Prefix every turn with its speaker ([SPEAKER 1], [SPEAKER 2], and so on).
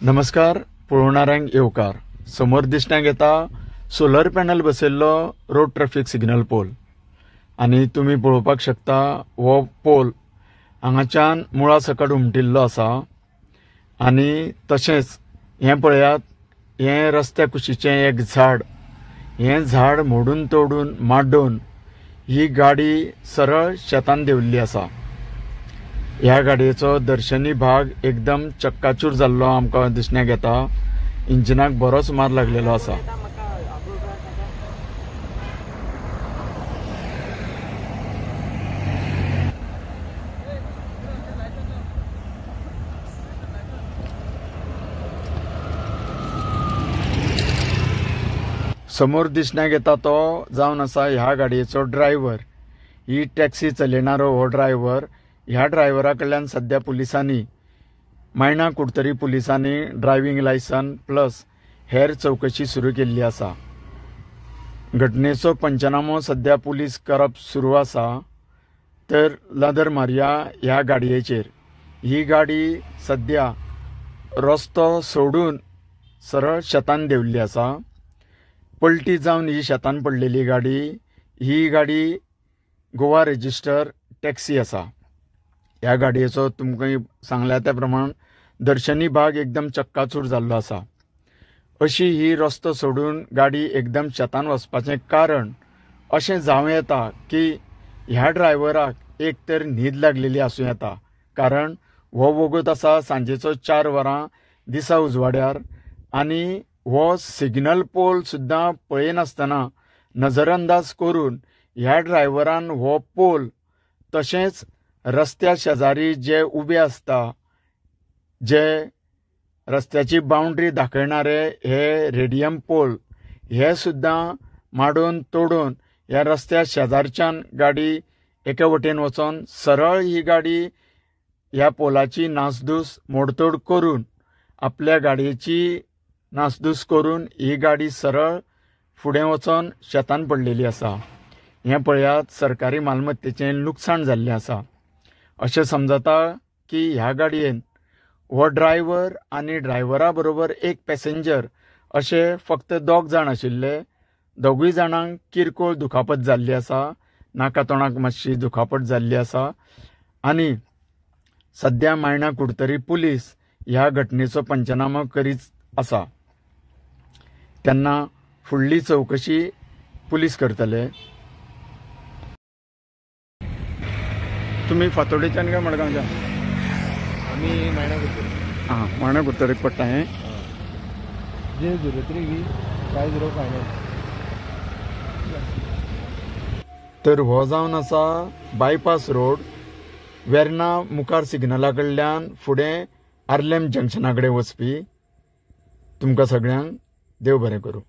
[SPEAKER 1] नमस्कार. पळोवणाऱ्यांक येवकार. समोर दिसण्याक येता सोलर पॅनल बसयल्लो रोड ट्रॅफिक सिग्नल पोल आनी तुमी पळोवपाक शकता हो पोल हांगाच्यान मुळा सकट उमटिल्लो आसा. आनी तशेंच हें पळयात, हें रस्त्या कुशीचें एक झाड. हें झाड मोडून तोडून माड्डून ही गाडी सरळ शेतान देंवल्ली आसा. ह्या गाडयेचो दर्शनी भाग एकदम चक्काचूर जाल्लो आमकां दिसण्याक येता. इंजिनाक बरोच मार लागलेलो आसा. समोर दिसण्याक येता तो जावन आसा ह्या गाडयेचो ड्रायव्हर. ही टॅक्सी चलयणारो हो ड्रायव्हर. ह्या ड्रायव्हरा कडल्यान सध्या पुलिसांनी मायणा कुडतरी पुलिसांनी ड्रायव्हिंग लायसन प्लस हेर चौकशी सुरू केल्ली आसा. घटनेचो पंचनामो सध्या पुलीस करप सुरू आसा. तर लादर मारया ह्या गाडयेचेर. ही गाडी सध्या रस्तो सोडून सरळ शेतान देंवल्ली आसा. पलटी जावन ही शेतान पडलेली गाडी. ही गाडी गोवा रजिस्टर टॅक्सी आसा. ह्या गाडयेचो तुमकां सांगल्या त्या प्रमाण दर्शनी भाग एकदम चक्काचूर जाल्लो आसा. अशी ही रस्तो सोडून गाडी एकदम शेतान वचपाचें कारण अशें जावं येता की ह्या ड्रायव्हराक एक तर न्हीद लागलेली आसूं येता. कारण हो वगत आसा सांजेचो 4 वरां दिसा उजवाड्यार. आनी हो सिग्नल पोल सुद्दां पळयनासतना नजरअंदाज करून ह्या ड्रायव्हरान हो पोल तशेंच रस्त्या शेजारी जे उबे आसता, जे रस्त्याची बाउंड्री दाखयणारे हे रेडियम पोल, हे सुद्दां माडून तोडून ह्या रस्त्या शेजारच्यान गाडी एके वटेन वचोन सरळ ही गाडी ह्या पोलाची नासधूस मोडतोड करून आपल्या गाडयेची नासधूस करून ही गाडी सरळ फुडें वचोन शेतान पडलेली आसा. हें पळयात, सरकारी मालमत्तेचें लुकसाण जाल्लें आसा. अशें समजता की ह्या गाडयेन हो ड्रायव्हर आनी ड्रायव्हरा बरोबर एक पॅसेंजर अशे फक्त 2 जाण आशिल्ले. दोगूय जाणांक किरकोळ दुखापत जाल्ली आसा. नाका तोंडाक मातशी दुखापत जाल्ली आसा. आनी सध्या मायणा कुडतरी पुलीस ह्या घटनेचो पंचनामो करीत आसा. तेन्ना फुडली चवकशी पुलीस करतले. तुम्ही फातोडेच्यान काय मडगांवच्यान?
[SPEAKER 2] आम्ही मायणा कुडतरी.
[SPEAKER 1] हां, मायणा कुडतरीक पडटा. हें
[SPEAKER 2] J03 फायनल.
[SPEAKER 1] तर हो जावन आसा बायपास रोड. वेर्ना मुखार सिग्नला कडल्यान फुडें आर्लेम जंक्शना कडेन वचपी. तुमकां सगळ्यांक देव बरें करूं.